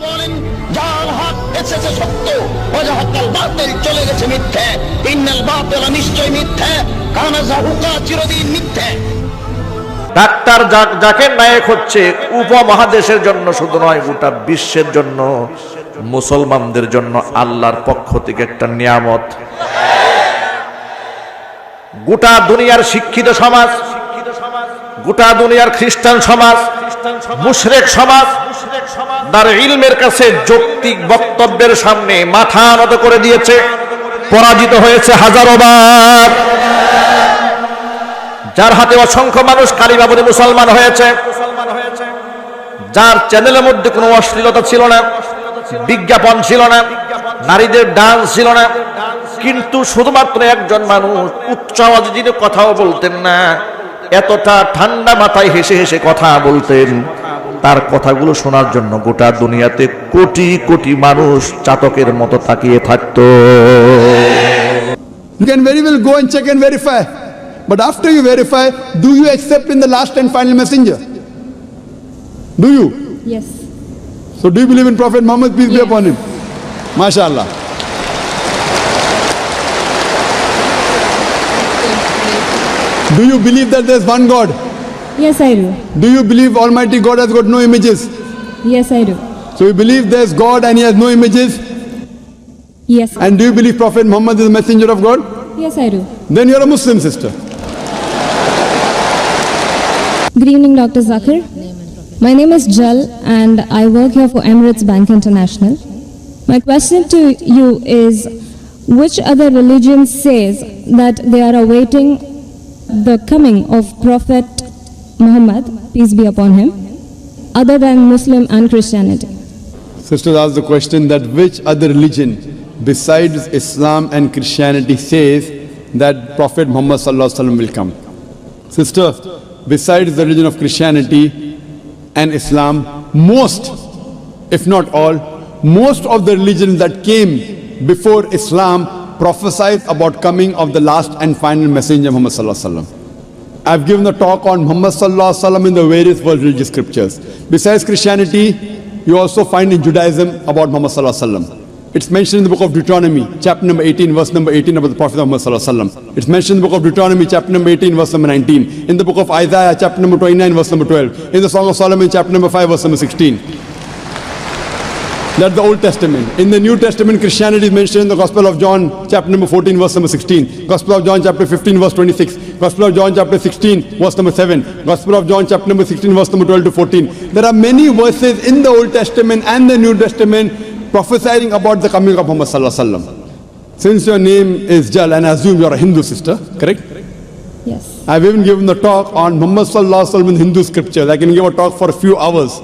বলেন, যার হক এসেছে সত্য, ওয়াজাহাকাল বাতিল চলে গেছে মিথ্যে, ইন্নাল বাতিল নিশ্চয় মিথ্যে, কানা যাহুকা চিরদিন মিথ্যে। ডাক্তার জাকির নায়েক হচ্ছে উপমহাদেশের জন্য শুধু নয়, গোটা বিশ্বের জন্য, মুসলমানদের জন্য আল্লাহর পক্ষ থেকে একটা নিয়ামত। গোটা দুনিয়ার শিক্ষিত সমাজ, গোটা দুনিয়ার খ্রিস্টান সমাজ, মুশরিক সমাজ তার ইলমের কাছে যৌক্তিক বক্তব্যের সামনে মাথা নত করে দিয়েছে, পরাজিত হয়েছে হাজারো বার। যার হাতে অসংখ্য মানুষ কালিমা পড়ে মুসলমান হয়েছে, যার চ্যানেলের মধ্যে কোনো অশ্লীলতা ছিল না, বিজ্ঞাপন ছিল না, নারীদের ডান্স ছিল না, কিন্তু শুধুমাত্র একজন মানুষ উচ্চ আওয়াজে যিনি কথাও বলতেন না, এতটা ঠান্ডা মাথায় হেসে হেসে কথা বলতেন, তার কথাগুলো শোনার জন্য গোটা দুনিয়াতে কোটি কোটি মানুষ চাতকের মতো তাকিয়ে থাকতো। You can very well go and check and verify, but after you verify, do you accept in the last and final messenger? Do you? Yes. So do you believe in Prophet Muhammad, peace be upon him? MashaAllah. Do you believe that there is one God? Yes, I do. Do you believe Almighty God has got no images? Yes, I do. So you believe there is God and he has no images? Yes. And do you believe Prophet Muhammad is a messenger of God? Yes, I do. Then you are a Muslim, sister. Good evening, Dr. Zakir. My name is Jal and I work here for Emirates Bank International. My question to you is, which other religion says that they are awaiting the coming of Prophet Muhammad, peace be upon him, other than Muslim and Christianity? Sisters ask the question that which other religion besides Islam and Christianity says that Prophet Muhammad sallallahu alaihi wasallam will come. Sister, besides the religion of Christianity and Islam, most, if not all, most of the religions that came before Islam prophesied about coming of the last and final messenger Muhammad sallallahu alaihi wasallam. I've given a talk on Muhammad sallallahu alaihi wasallam in the various world religious scriptures. Besides Christianity, you also find in Judaism about Muhammad sallallahu alaihi wasallam. It's mentioned in the book of Deuteronomy, chapter number 18, verse number 18 about the Prophet Muhammad sallallahu alaihi wasallam. It's mentioned in the book of Deuteronomy, chapter number 18, verse number 19. In the book of Isaiah, chapter number 29, verse number 12. In the Song of Solomon, chapter number 5, verse number 16. That's the Old Testament. In the New Testament, Christianity is mentioned in the Gospel of John, chapter number 14, verse number 16. Gospel of John, chapter 15, verse 26. Gospel of John, chapter 16, verse number 7. Gospel of John, chapter number 16, verse number 12 to 14. There are many verses in the Old Testament and the New Testament prophesying about the coming of Muhammad sallallahu alaihi wasallam. Since your name is Jal, and I assume you are a Hindu sister, correct? Yes. I've even given the talk on Muhammad sallallahu alaihi wasallam in Hindu scriptures. I can give a talk for a few hours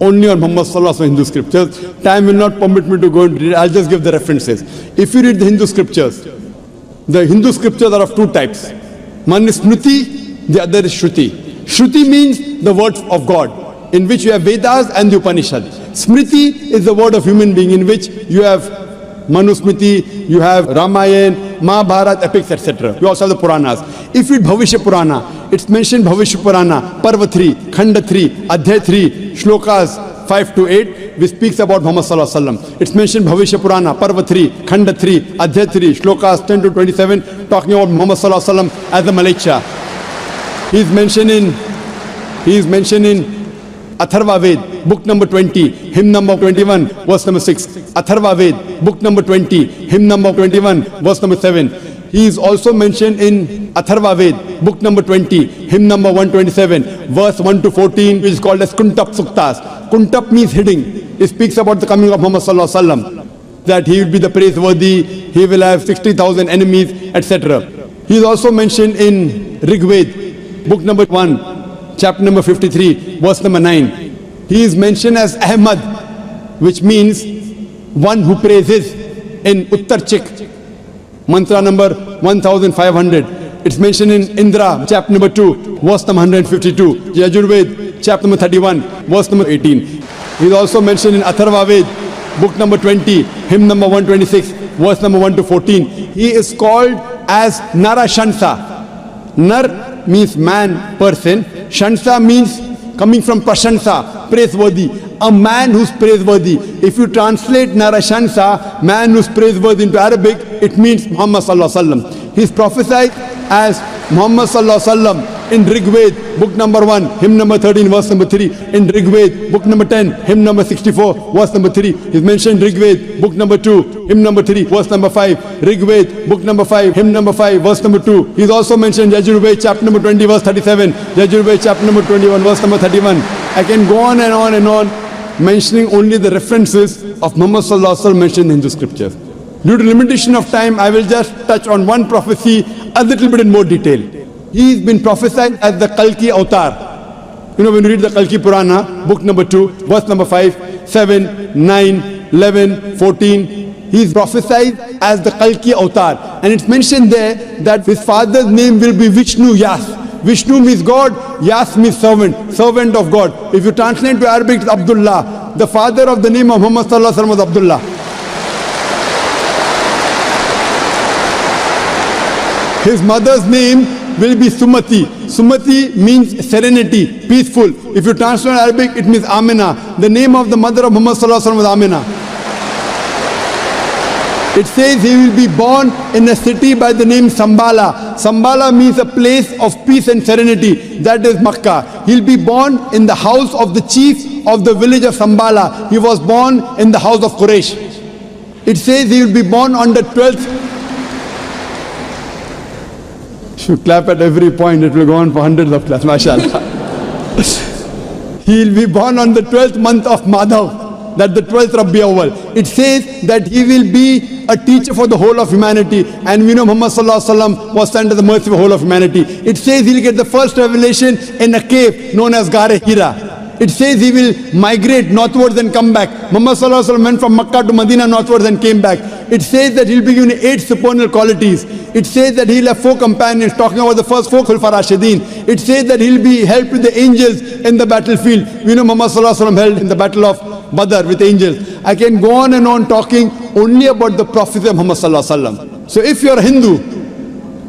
only on Muhammad sallallahu alaihi wasallam Hindu scriptures. Time will not permit me to go and read. I'll just give the references. If you read the Hindu scriptures are of two types. One is Smriti, the other is Shruti. Shruti means the words of God, in which you have Vedas and the Upanishad. Smriti is the word of human being, in which you have Manusmriti, you have Ramayana, Mahabharata, epics, etc. You also have the Puranas. If you read Bhavishya Purana, it's mentioned Bhavishya Purana, Parva 3, Khanda 3, Adhyay 3, Shlokas 5 to 8, which speaks about Muhammad sallallahu alaihi wasallam. It's mentioned Bhavishya Purana, Parva 3, Khanda 3, Adhyay 3, Shlokas 10 to 27, talking about Muhammad sallallahu alaihi wasallam as the Malaika. He is mentioned in Atharva Ved, book number 20, hymn number 21, verse number 6. Atharva Ved, book number 20, hymn number 21, verse number 7. He is also mentioned in Atharva Ved, book number 20, hymn number 127, verse 1 to 14, which is called as Kuntap Suktas. Kuntap means hiding. It speaks about the coming of Muhammad sallallahu alaihi wasallam, that he will be the praiseworthy, he will have 60,000 enemies, etc. He is also mentioned in Rig Ved, book number 1, chapter number 53, verse number 9. He is mentioned as Ahmad, which means one who praises, in Uttar Chik, mantra number 1500. It's mentioned in Indra, chapter number 2, verse number 152. Yajurved, chapter number 31, verse number 18. He is also mentioned in Atharva Ved, book number 20, hymn number 126, verse number 1 to 14. He is called as Nara Shansa. Nar means man, person. Shansa means coming from prashansa, praiseworthy. A man who's praiseworthy. If you translate narashansa, man who's praiseworthy, into Arabic, it means Muhammad sallallahu alaihi wasallam. He's prophesied as Muhammad sallallahu alaihi wasallam in Rig Ved, book number 1, hymn number 13, verse number 3. In Rig Ved, book number 10, hymn number 64, verse number 3. He's mentioned Rig Ved, book number 2, hymn number 3, verse number 5. Rig Ved, book number 5, hymn number 5, verse number 2. He's also mentioned Yajur Ved, chapter number 20, verse 37. Yajur Ved, chapter number 21, verse number 31. I can go on and on and on, mentioning only the references of Muhammad sallallahu alaihi wasallam mentioned in Hindu scriptures. Due to limitation of time, I will just touch on one prophecy a little bit in more detail. He's been prophesied as the Kalki Avatar. You know, when you read the Kalki Purana, book number 2, verse number 5, 7, 9, 11, 14, he's prophesied as the Kalki Avatar. And it's mentioned there that his father's name will be Vishnu Yas. Vishnu means God, Yas means servant, servant of God. If you translate to Arabic, it's Abdullah. The father of the name of Muhammad sallallahu alaihi wasallam was Abdullah. His mother's name will be Sumati. Sumati means serenity, peaceful. If you translate Arabic, it means Amina. The name of the mother of Muhammad sallallahu alaihi wasallam was Amina. It says he will be born in a city by the name Sambala. Sambala means a place of peace and serenity. That is Makkah. He'll be born in the house of the chief of the village of Sambala. He was born in the house of Quraysh. It says he will be born on the 12th. You clap at every point, it will go on for hundreds of claps, mashallah. He will be born on the 12th month of Madhav, that the 12th Rabbi Awwal. It says that he will be a teacher for the whole of humanity, and we know Muhammad sallallahu alaihi wasallam was sent as the mercy for the whole of humanity. It says he'll get the first revelation in a cave known as Gare Hira. It says he will migrate northwards and come back. Muhammad sallallahu alaihi wasallam went from Makkah to Medina northwards and came back. It says that he'll be given 8 supernal qualities. It says that he'll have 4 companions, talking about the first 4 Khulfa Rashidin. It says that he'll be helped with the angels in the battlefield. We know Muhammad sallallahu alaihi wasallam held in the battle of Badr with angels. I can go on and on talking only about the prophecy of Muhammad sallallahu alaihi wasallam. So if you're a Hindu,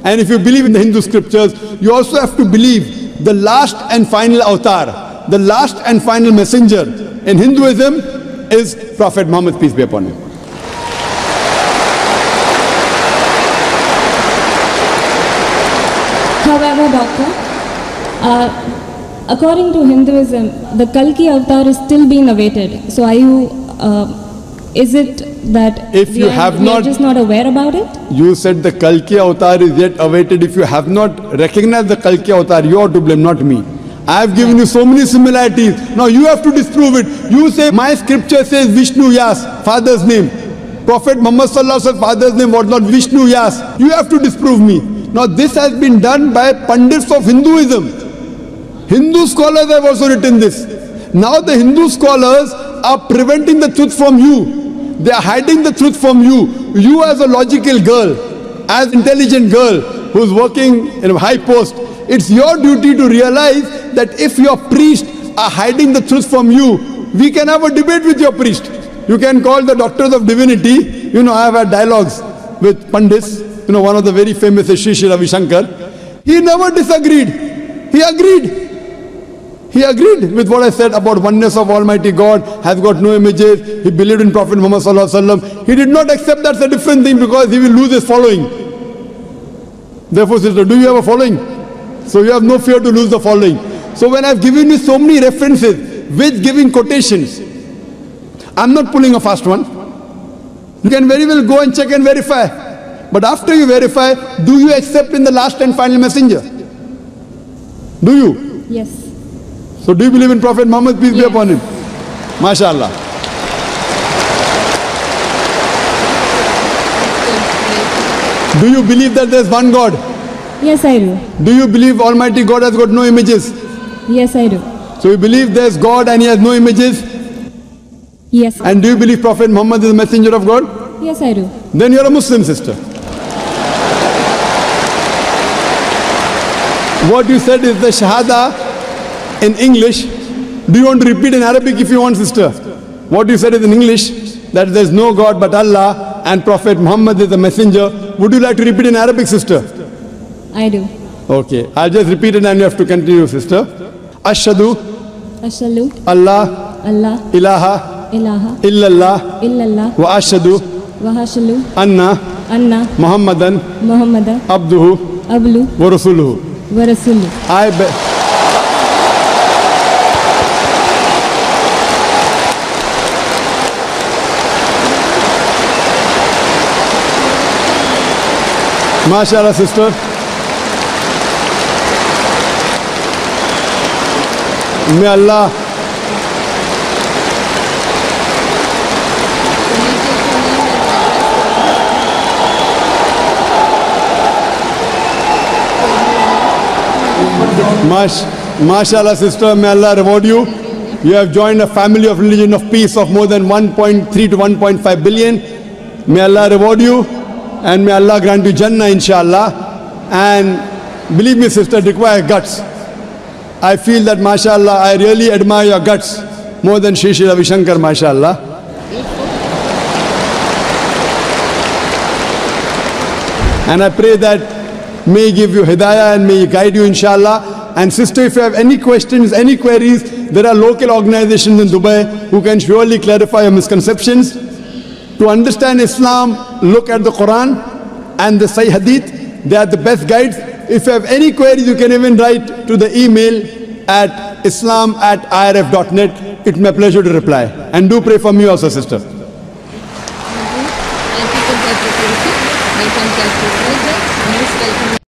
and if you believe in the Hindu scriptures, you also have to believe the last and final avatar, the last and final messenger in Hinduism is Prophet Muhammad, peace be upon him. However, Doctor, according to Hinduism, the Kalki avatar is still being awaited. So are you, is it that If you have not- just not aware about it? You said the Kalki avatar is yet awaited. If you have not recognized the Kalki avatar, you are to blame, not me. I have given you so many similarities. Now you have to disprove it. You say my scripture says Vishnu Yas, father's name. Prophet Muhammad sallallahu alaihi wasallam father's name was not Vishnu Yas. You have to disprove me. Now this has been done by pundits of Hinduism. Hindu scholars have also written this. Now the Hindu scholars are preventing the truth from you. They are hiding the truth from you. You as a logical girl, as intelligent girl who's working in a high post, it's your duty to realize that if your priests are hiding the truth from you, we can have a debate with your priest. You can call the doctors of divinity. You know, I have had dialogues with Pandits. You know, one of the very famous is Shri Ravi Shankar. He never disagreed. He agreed. He agreed with what I said about oneness of Almighty God, has got no images. He believed in Prophet Muhammad sallallahu alaihi wasallam. He did not accept that's a different thing because he will lose his following. Therefore, sister, do you have a following? So you have no fear to lose the following. So when I've given you so many references with giving quotations, I'm not pulling a fast one. You can very well go and check and verify. But after you verify, do you accept in the last and final messenger? Do you? Yes. So do you believe in Prophet Muhammad, peace be upon him? MashaAllah. Do you believe that there's one God? Yes, I do. Do you believe Almighty God has got no images? Yes, I do. So you believe there's God and he has no images? Yes. And do you believe Prophet Muhammad is a messenger of God? Yes, I do. Then you're a Muslim, sister. What you said is the Shahada in English. Do you want to repeat in Arabic if you want, sister? What you said is in English, that there's no God but Allah and Prophet Muhammad is a messenger. Would you like to repeat in Arabic, sister? I do. Okay, I'll just repeat it and you have to continue, sister. Ashhadu Ashhadu Allah Allah ilaha ilaha illallah illallah wa ashhadu wa ashhadu anna anna Muhammadan Muhammadan abduhu ablu wa rasuluhu. wa rasuluh. MashaAllah, sister. May Allah MashaAllah, sister, may Allah reward you. You have joined a family of religion of peace of more than 1.3 to 1.5 billion. May Allah reward you and may Allah grant you Jannah, inshallah. And believe me, sister, it requires guts. I feel that, mashallah, I really admire your guts more than Shri Shri Ravi Shankar, mashallah. And I pray that may He give you hidayah and may He guide you, inshallah. And sister, if you have any questions, any queries, there are local organizations in Dubai who can surely clarify your misconceptions. To understand Islam, look at the Quran and the Sahih Hadith. They are the best guides. If you have any queries, you can even write to the email at islam@irf.net. It's my pleasure to reply. And do pray for me also, sister. Thank you for that opportunity. Welcome, Zakir Naik. Most welcome.